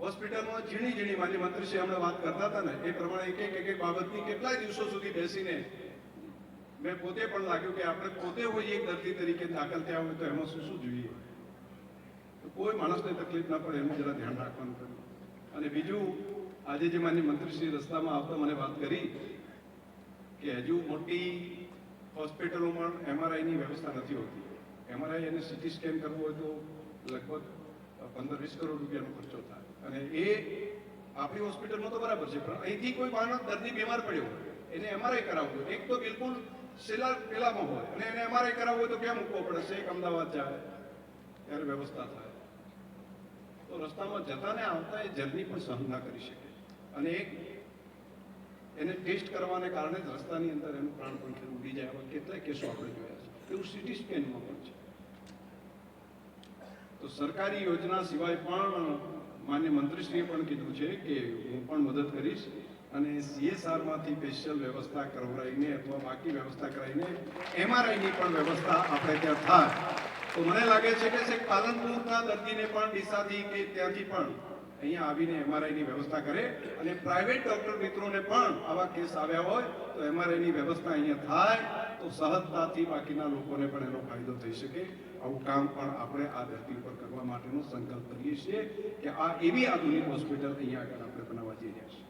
હોસ્પિટલમાં ઝીણી ઝીણી માન્ય મંત્રીશ્રી હમણાં વાત કરતા હતા ને એ પ્રમાણે એક બાબતની કેટલાય દિવસો સુધી બેસીને મેં પોતે પણ લાગ્યું કે આપણે પોતે હોઈએ એક દર્દી તરીકે દાખલ થયા હોય તો એમાં શું શું જોઈએ, તો કોઈ માણસને તકલીફ ના પડે એનું જરા ધ્યાન રાખવાનું કર્યું. અને બીજું, આજે જે માન્ય મંત્રીશ્રી રસ્તામાં આવતા મને વાત કરી કે હજુ મોટી હોસ્પિટલોમાં MRIની વ્યવસ્થા નથી હોતી. MRI અને CT સ્કેન કરવું હોય તો લગભગ 15-20 કરોડ રૂપિયાનો ખર્ચો થાય. અને એ આપણી હોસ્પિટલમાં તો બરાબર છે, પણ અહીંથી કોઈ માણસ દર્દી બીમાર પડ્યો એને MRI કરાવવું હોય, એક તો બિલકુલ પેલામાં હોય અને એને MRI કરાવવું હોય તો ક્યાં મૂકવો પડે? શેખ અમદાવાદ જાય ત્યારે વ્યવસ્થા થાય. તો રસ્તામાં જતા ને આવતા એ જર્ની પણ સહન ના કરી શકે. અને એક એને ટેસ્ટ કરવાને કારણે જ રસ્તાની અંદર એનું પ્રાણ પણ ઉડી જાય. આવા કેટલાય કેસો આપણે જોયા છે. એવું CT સ્કેનમાં પણ છે. તો સરકારી યોજના સિવાય પણ માન્ય મંત્રીશ્રીએ પણ કીધું છે કે હું પણ મદદ કરીશ અને CSRમાંથી સ્પેશિયલ વ્યવસ્થા કરાવીને અથવા બાકી વ્યવસ્થા કરાવીને MRIની પણ વ્યવસ્થા આપણે ત્યાં થાય. તો મને લાગે છે કે પાલનપુરના દર્દીને પણ ડીસાથી કે ત્યાંથી પણ અહીંયા આવીને MRIની વ્યવસ્થા કરે અને પ્રાઇવેટ ડોક્ટર મિત્રોને પણ આવા કેસ આવ્યા હોય તો MRIની વ્યવસ્થા અહીંયા થાય તો સહજતાથી બાકીના લોકોને પણ એનો ફાયદો થઈ શકે. આવું કામ પણ આપણે આ ધરતી પર કરવા માટેનો સંકલ્પ કરીએ છીએ કે આ એવી આધુનિક હોસ્પિટલ અહીંયા આગળ આપણે બનાવવા જઈ રહ્યા છીએ.